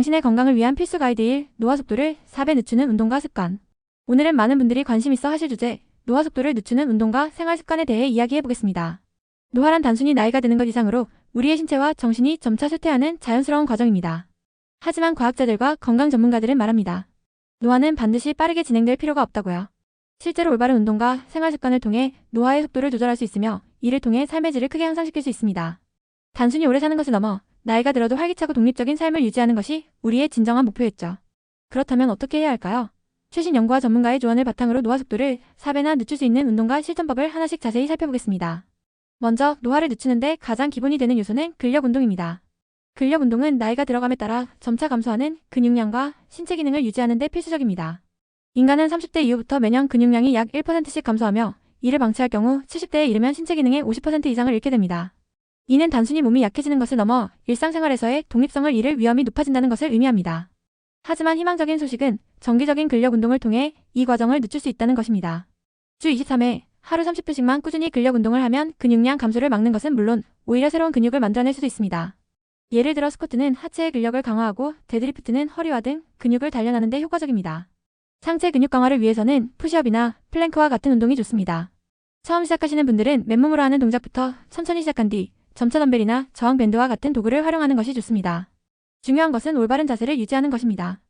당신의 건강을 위한 필수 가이드 1. 노화 속도를 4배 늦추는 운동과 습관. 오늘은 많은 분들이 관심 있어 하실 주제, 노화 속도를 늦추는 운동과 생활 습관에 대해 이야기해 보겠습니다. 노화란 단순히 나이가 드는 것 이상으로 우리의 신체와 정신이 점차 쇠퇴하는 자연스러운 과정입니다. 하지만 과학자들과 건강 전문가들은 말합니다. 노화는 반드시 빠르게 진행될 필요가 없다고요. 실제로 올바른 운동과 생활 습관을 통해 노화의 속도를 조절할 수 있으며 이를 통해 삶의 질을 크게 향상시킬 수 있습니다. 단순히 오래 사는 것을 넘어 나이가 들어도 활기차고 독립적인 삶을 유지하는 것이 우리의 진정한 목표였죠. 그렇다면 어떻게 해야 할까요? 최신 연구와 전문가의 조언을 바탕으로 노화 속도를 4배나 늦출 수 있는 운동과 실천법을 하나씩 자세히 살펴보겠습니다. 먼저 노화를 늦추는데 가장 기본이 되는 요소는 근력 운동입니다. 근력 운동은 나이가 들어감에 따라 점차 감소하는 근육량과 신체 기능을 유지하는 데 필수적입니다. 인간은 30대 이후부터 매년 근육량이 약 1%씩 감소하며 이를 방치할 경우 70대에 이르면 신체 기능의 50% 이상을 잃게 됩니다. 이는 단순히 몸이 약해지는 것을 넘어 일상생활에서의 독립성을 잃을 위험이 높아진다는 것을 의미합니다. 하지만 희망적인 소식은 정기적인 근력 운동을 통해 이 과정을 늦출 수 있다는 것입니다. 주 23회 하루 30분씩만 꾸준히 근력 운동을 하면 근육량 감소를 막는 것은 물론 오히려 새로운 근육을 만들어낼 수도 있습니다. 예를 들어 스쿼트는 하체의 근력을 강화하고 데드리프트는 허리와 등 근육을 단련하는 데 효과적입니다. 상체 근육 강화를 위해서는 푸시업이나 플랭크와 같은 운동이 좋습니다. 처음 시작하시는 분들은 맨몸으로 하는 동작부터 천천히 시작한 뒤 점차 덤벨이나 저항 밴드와 같은 도구를 활용하는 것이 좋습니다. 중요한 것은 올바른 자세를 유지하는 것입니다.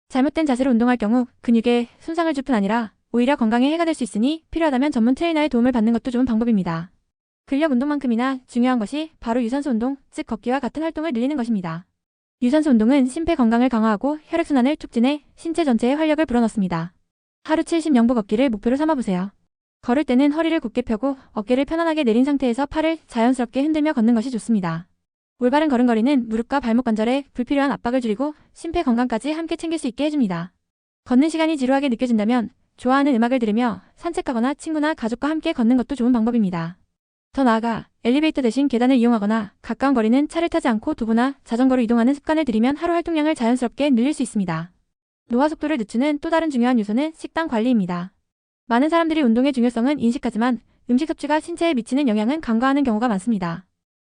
잘못된 자세로 운동할 경우 근육에 손상을 줄 뿐 아니라 오히려 건강에 해가 될 수 있으니 필요하다면 전문 트레이너의 도움을 받는 것도 좋은 방법입니다. 근력 운동만큼이나 중요한 것이 바로 유산소 운동, 즉 걷기와 같은 활동을 늘리는 것입니다. 유산소 운동은 심폐 건강을 강화하고 혈액순환을 촉진해 신체 전체에 활력을 불어넣습니다. 하루 70영보 걷기를 목표로 삼아보세요. 걸을 때는 허리를 곧게 펴고 어깨를 편안하게 내린 상태에서 팔을 자연스럽게 흔들며 걷는 것이 좋습니다. 올바른 걸음걸이는 무릎과 발목 관절에 불필요한 압박을 줄이고 심폐 건강까지 함께 챙길 수 있게 해줍니다. 걷는 시간이 지루하게 느껴진다면 좋아하는 음악을 들으며 산책하거나 친구나 가족과 함께 걷는 것도 좋은 방법입니다. 더 나아가 엘리베이터 대신 계단을 이용하거나 가까운 거리는 차를 타지 않고 도보나 자전거로 이동하는 습관을 들이면 하루 활동량을 자연스럽게 늘릴 수 있습니다. 노화 속도를 늦추는 또 다른 중요한 요소는 식단 관리입니다. 많은 사람들이 운동의 중요성은 인식하지만 음식 섭취가 신체에 미치는 영향은 간과하는 경우가 많습니다.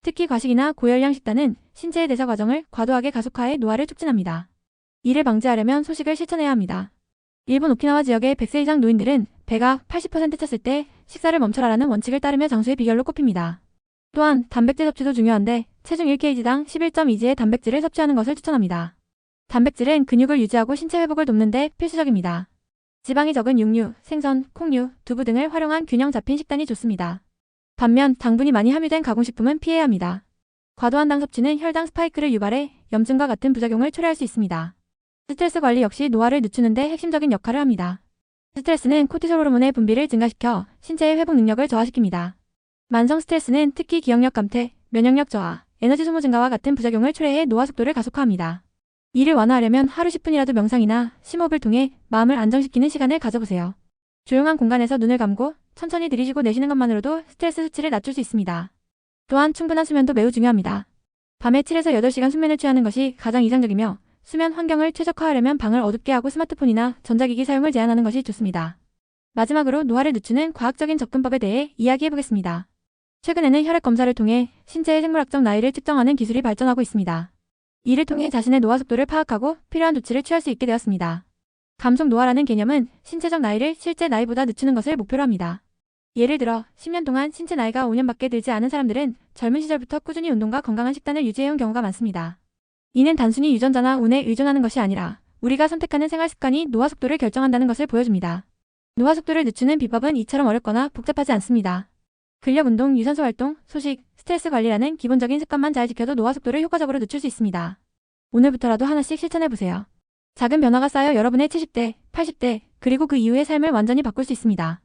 특히 과식이나 고열량 식단은 신체의 대사 과정을 과도하게 가속화해 노화를 촉진합니다. 이를 방지하려면 소식을 실천해야 합니다. 일본 오키나와 지역의 100세 이상 노인들은 배가 80% 찼을 때 식사를 멈춰라라는 원칙을 따르며 장수의 비결로 꼽힙니다. 또한 단백질 섭취도 중요한데 체중 1kg당 11.2g의 단백질을 섭취하는 것을 추천합니다. 단백질은 근육을 유지하고 신체 회복을 돕는 데 필수적입니다. 지방이 적은 육류, 생선, 콩류, 두부 등을 활용한 균형 잡힌 식단이 좋습니다. 반면 당분이 많이 함유된 가공식품은 피해야 합니다. 과도한 당 섭취는 혈당 스파이크를 유발해 염증과 같은 부작용을 초래할 수 있습니다. 스트레스 관리 역시 노화를 늦추는 데 핵심적인 역할을 합니다. 스트레스는 코티솔 호르몬의 분비를 증가시켜 신체의 회복 능력을 저하시킵니다. 만성 스트레스는 특히 기억력 감퇴, 면역력 저하, 에너지 소모 증가와 같은 부작용을 초래해 노화 속도를 가속화합니다. 이를 완화하려면 하루 10분이라도 명상이나 심호흡을 통해 마음을 안정시키는 시간을 가져보세요. 조용한 공간에서 눈을 감고 천천히 들이쉬고 내쉬는 것만으로도 스트레스 수치를 낮출 수 있습니다. 또한 충분한 수면도 매우 중요합니다. 밤에 7에서 8시간 숙면을 취하는 것이 가장 이상적이며 수면 환경을 최적화하려면 방을 어둡게 하고 스마트폰이나 전자기기 사용을 제한하는 것이 좋습니다. 마지막으로 노화를 늦추는 과학적인 접근법에 대해 이야기해보겠습니다. 최근에는 혈액 검사를 통해 신체의 생물학적 나이를 측정하는 기술이 발전하고 있습니다. 이를 통해 자신의 노화 속도를 파악하고 필요한 조치를 취할 수 있게 되었습니다. 감속 노화라는 개념은 신체적 나이를 실제 나이보다 늦추는 것을 목표로 합니다. 예를 들어 10년 동안 신체 나이가 5년밖에 들지 않은 사람들은 젊은 시절부터 꾸준히 운동과 건강한 식단을 유지해온 경우가 많습니다. 이는 단순히 유전자나 운에 의존하는 것이 아니라 우리가 선택하는 생활 습관이 노화 속도를 결정한다는 것을 보여줍니다. 노화 속도를 늦추는 비법은 이처럼 어렵거나 복잡하지 않습니다. 근력 운동, 유산소 활동, 소식, 스트레스 관리라는 기본적인 습관만 잘 지켜도 노화 속도를 효과적으로 늦출 수 있습니다. 오늘부터라도 하나씩 실천해보세요. 작은 변화가 쌓여 여러분의 70대, 80대, 그리고 그 이후의 삶을 완전히 바꿀 수 있습니다.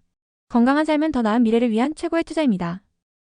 건강한 삶은 더 나은 미래를 위한 최고의 투자입니다.